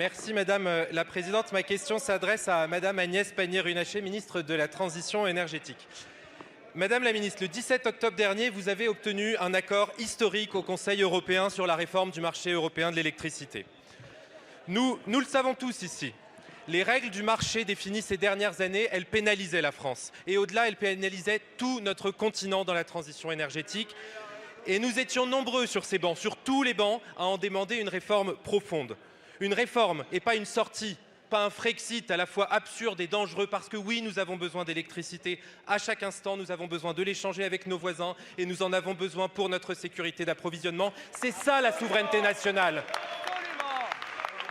Merci Madame la Présidente. Ma question s'adresse à Madame Agnès Pannier-Runacher, ministre de la Transition énergétique. Madame la Ministre, le 17 octobre dernier, vous avez obtenu un accord historique au Conseil européen sur la réforme du marché européen de l'électricité. Nous le savons tous ici. Les règles du marché définies ces dernières années, elles pénalisaient la France. Et au-delà, elles pénalisaient tout notre continent dans la transition énergétique. Et nous étions nombreux sur ces bancs, sur tous les bancs, à en demander une réforme profonde. Une réforme et pas une sortie, pas un Frexit à la fois absurde et dangereux, parce que oui, nous avons besoin d'électricité à chaque instant, nous avons besoin de l'échanger avec nos voisins et nous en avons besoin pour notre sécurité d'approvisionnement. C'est ça la souveraineté nationale.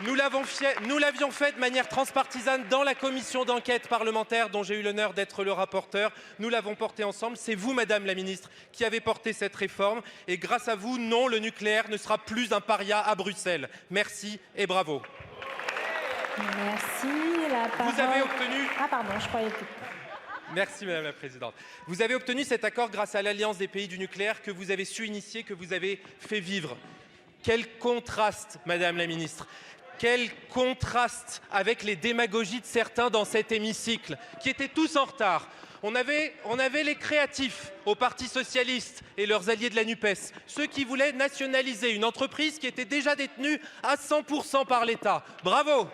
Nous l'avions fait de manière transpartisane dans la commission d'enquête parlementaire dont j'ai eu l'honneur d'être le rapporteur. Nous l'avons porté ensemble. C'est vous, Madame la Ministre, qui avez porté cette réforme. Et grâce à vous, non, le nucléaire ne sera plus un paria à Bruxelles. Merci et bravo. Merci. La parole... Vous avez obtenu... Ah pardon, je croyais que... Merci Madame la Présidente. Vous avez obtenu cet accord grâce à l'Alliance des pays du nucléaire que vous avez su initier, que vous avez fait vivre. Quel contraste, Madame la Ministre. Quel contraste avec les démagogies de certains dans cet hémicycle, qui étaient tous en retard. On avait les créatifs au Parti socialiste et leurs alliés de la NUPES, ceux qui voulaient nationaliser une entreprise qui était déjà détenue à 100% par l'État. Bravo!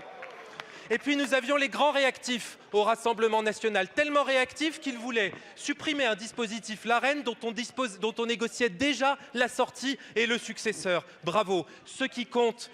Et puis nous avions les grands réactifs au Rassemblement national, tellement réactifs qu'ils voulaient supprimer un dispositif, l'Arenh, dont on négociait déjà la sortie et le successeur. Bravo. Ce qui compte,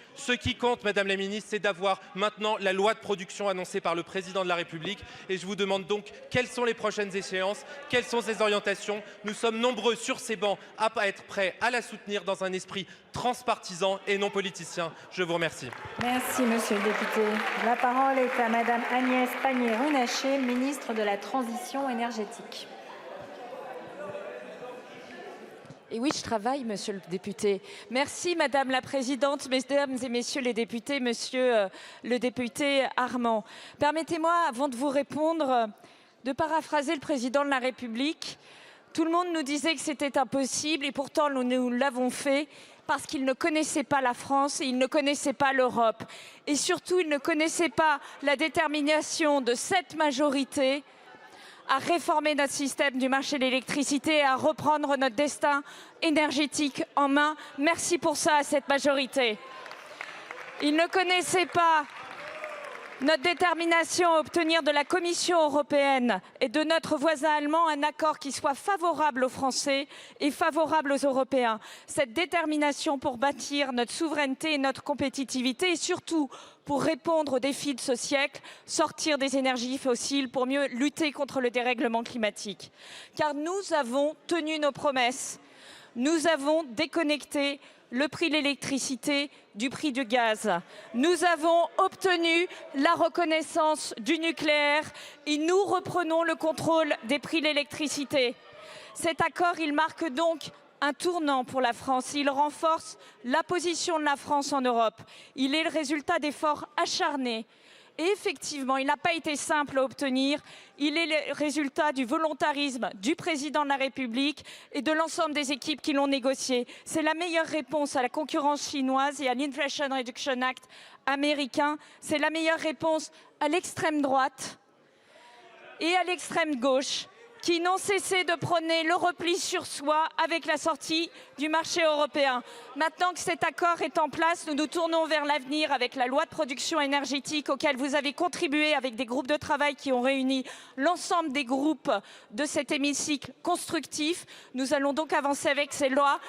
Madame la Ministre, c'est d'avoir maintenant la loi de production annoncée par le Président de la République. Et je vous demande donc quelles sont les prochaines échéances, quelles sont ses orientations. Nous sommes nombreux sur ces bancs à être prêts à la soutenir dans un esprit transpartisan et non politicien. Je vous remercie. Merci, Monsieur le député. La parole est à Madame Agnès Pannier-Runacher, ministre de la Transition énergétique. Et oui, je travaille, monsieur le député. Merci, madame la présidente, mesdames et messieurs les députés, monsieur le député Armand. Permettez-moi, avant de vous répondre, de paraphraser le président de la République. Tout le monde nous disait que c'était impossible et pourtant nous l'avons fait parce qu'il ne connaissait pas la France et il ne connaissait pas l'Europe. Et surtout, il ne connaissait pas la détermination de cette majorité à réformer notre système du marché de l'électricité et à reprendre notre destin énergétique en main. Merci pour ça à cette majorité. Il ne connaissait pas notre détermination à obtenir de la Commission européenne et de notre voisin allemand un accord qui soit favorable aux Français et favorable aux Européens. Cette détermination pour bâtir notre souveraineté et notre compétitivité et surtout pour répondre aux défis de ce siècle, sortir des énergies fossiles pour mieux lutter contre le dérèglement climatique. Car nous avons tenu nos promesses. Nous avons déconnecté le prix de l'électricité du prix du gaz. Nous avons obtenu la reconnaissance du nucléaire et nous reprenons le contrôle des prix de l'électricité. Cet accord, il marque donc un tournant pour la France. Il renforce la position de la France en Europe. Il est le résultat d'efforts acharnés. Et effectivement, il n'a pas été simple à obtenir. Il est le résultat du volontarisme du président de la République et de l'ensemble des équipes qui l'ont négocié. C'est la meilleure réponse à la concurrence chinoise et à l'Inflation Reduction Act américain. C'est la meilleure réponse à l'extrême droite et à l'extrême gauche qui n'ont cessé de prôner le repli sur soi avec la sortie du marché européen. Maintenant que cet accord est en place, nous nous tournons vers l'avenir avec la loi de production énergétique auquel vous avez contribué avec des groupes de travail qui ont réuni l'ensemble des groupes de cet hémicycle constructif. Nous allons donc avancer avec ces lois.